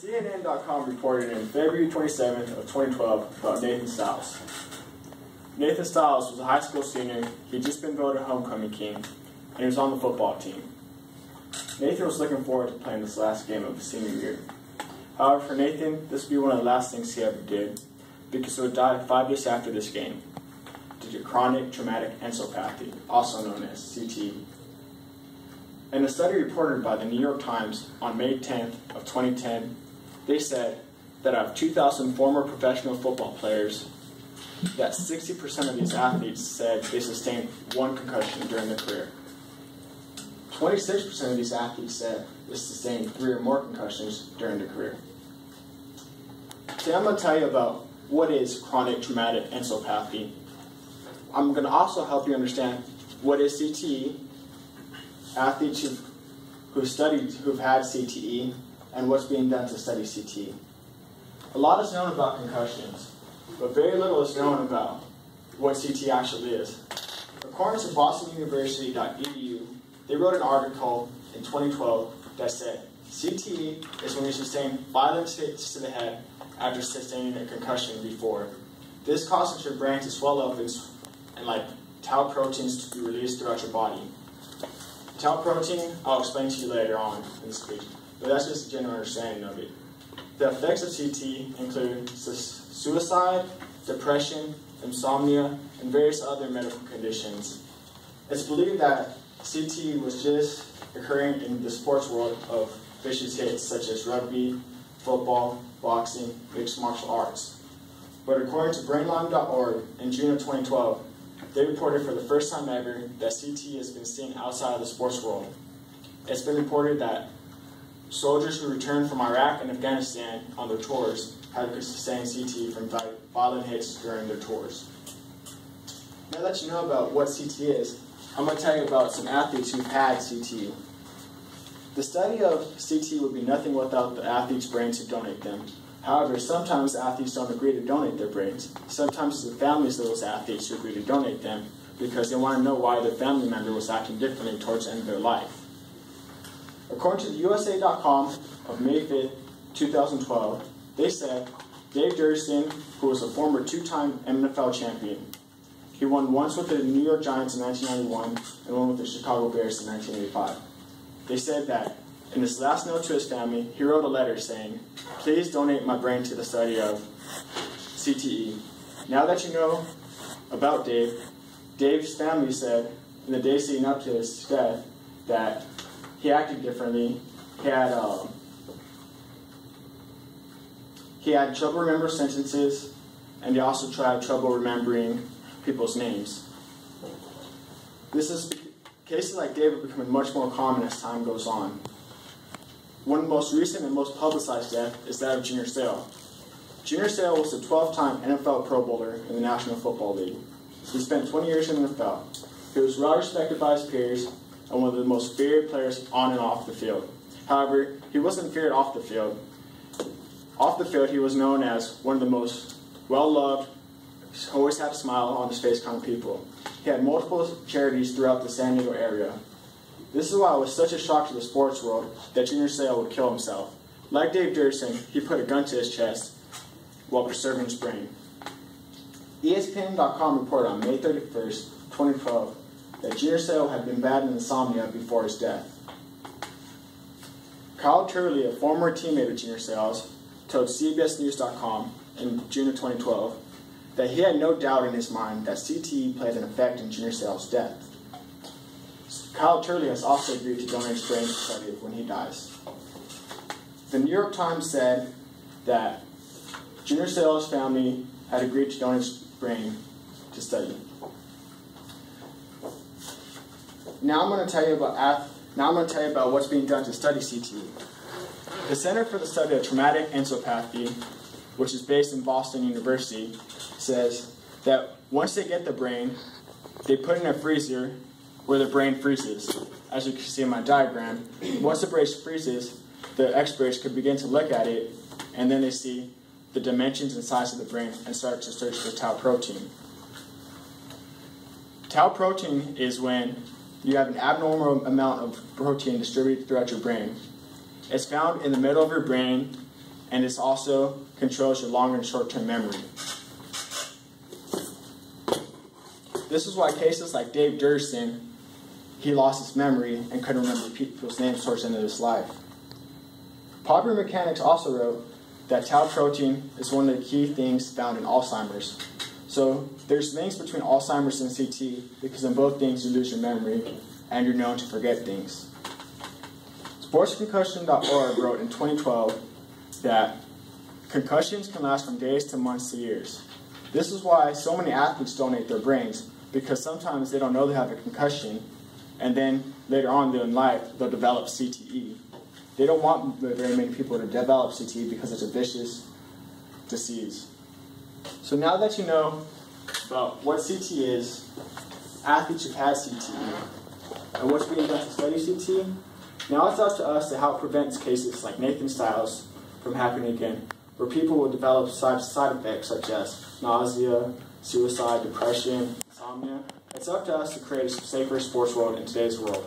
CNN.com reported in February 27th of 2012 about Nathan Stiles. Nathan Stiles was a high school senior. He'd just been voted homecoming king, and he was on the football team. Nathan was looking forward to playing this last game of his senior year. However, for Nathan, this would be one of the last things he ever did, because he would die 5 years after this game due to chronic traumatic encephalopathy, also known as CTE. In a study reported by the New York Times on May 10th of 2010, they said that out of 2,000 former professional football players, that 60% of these athletes said they sustained one concussion during their career. 26% of these athletes said they sustained 3 or more concussions during their career. Today I'm going to tell you about what is chronic traumatic encephalopathy. I'm going to also help you understand what is CTE, athletes who've had CTE, and what's being done to study CTE. A lot is known about concussions, but very little is known about what CTE actually is. According to bostonuniversity.edu, they wrote an article in 2012 that said, CTE is when you sustain violent hits to the head after sustaining a concussion before. This causes your brain to swell up and like tau proteins to be released throughout your body. Tau protein, I'll explain to you later on in this speech, but that's just a general understanding of it. The effects of CTE include suicide, depression, insomnia, and various other medical conditions. It's believed that CTE was just occurring in the sports world of vicious hits such as rugby, football, boxing, mixed martial arts. But according to brainline.org in June of 2012, they reported for the first time ever that CTE has been seen outside of the sports world. It's been reported that soldiers who returned from Iraq and Afghanistan on their tours had sustained CTE from violent hits during their tours. Now that you know about what CTE is, I'm going to tell you about some athletes who've had CTE. The study of CTE would be nothing without the athlete's brains who donate them. However, sometimes athletes don't agree to donate their brains. Sometimes it's the families of those athletes who agree to donate them because they want to know why their family member was acting differently towards the end of their life. According to the USA.com of May 5th, 2012, they said Dave Durston, who was a former 2-time NFL champion, he won once with the New York Giants in 1991 and one with the Chicago Bears in 1985. They said that in his last note to his family, he wrote a letter saying, "Please donate my brain to the study of CTE." Now that you know about Dave, Dave's family said in the days leading up to his death that he acted differently. He had trouble remembering sentences, and he also tried trouble remembering people's names. Cases like Dave are becoming much more common as time goes on. One of the most recent and most publicized deaths is that of Junior Seau. Junior Seau was a 12-time NFL Pro Bowler in the National Football League. He spent 20 years in the NFL. He was well respected by his peers and one of the most feared players on and off the field. However, he wasn't feared off the field. Off the field, he was known as one of the most well-loved, always had a smile on his face kind of people. He had multiple charities throughout the San Diego area. This is why it was such a shock to the sports world that Junior Seau would kill himself. Like Dave Durston, he put a gun to his chest while preserving his brain. ESPN.com reported on May 31st, 2012, that Junior Seau had been battling insomnia before his death. Kyle Turley, a former teammate of Junior Seau's, told CBSNews.com in June of 2012 that he had no doubt in his mind that CTE played an effect in Junior Seau's death. Kyle Turley has also agreed to donate his brain to study when he dies. The New York Times said that Junior Seau's family had agreed to donate his brain to study. Now I'm going to tell you about what's being done to study CTE. The Center for the Study of Traumatic Encephalopathy, which is based in Boston University, says that once they get the brain, they put it in a freezer where the brain freezes. As you can see in my diagram, once the brain freezes, the experts could begin to look at it, and then they see the dimensions and size of the brain and start to search for tau protein. Tau protein is when you have an abnormal amount of protein distributed throughout your brain. It's found in the middle of your brain and this also controls your long and short-term memory. This is why cases like Dave Durston, he lost his memory and couldn't remember people's names towards the end of his life. Popular Mechanics also wrote that tau protein is one of the key things found in Alzheimer's. So there's links between Alzheimer's and CT because in both things you lose your memory and you're known to forget things. SportsConcussion.org wrote in 2012 that concussions can last from days to months to years. This is why so many athletes donate their brains, because sometimes they don't know they have a concussion, and then later on in life they'll develop CTE. They don't want very many people to develop CTE because it's a vicious disease. So now that you know about what CTE is, athletes who've had CTE, and what's being done to study CTE, now it's up to us to help prevent cases like Nathan Stiles from happening again, where people will develop side effects such as nausea, suicide, depression, insomnia. It's up to us to create a safer sports world in today's world.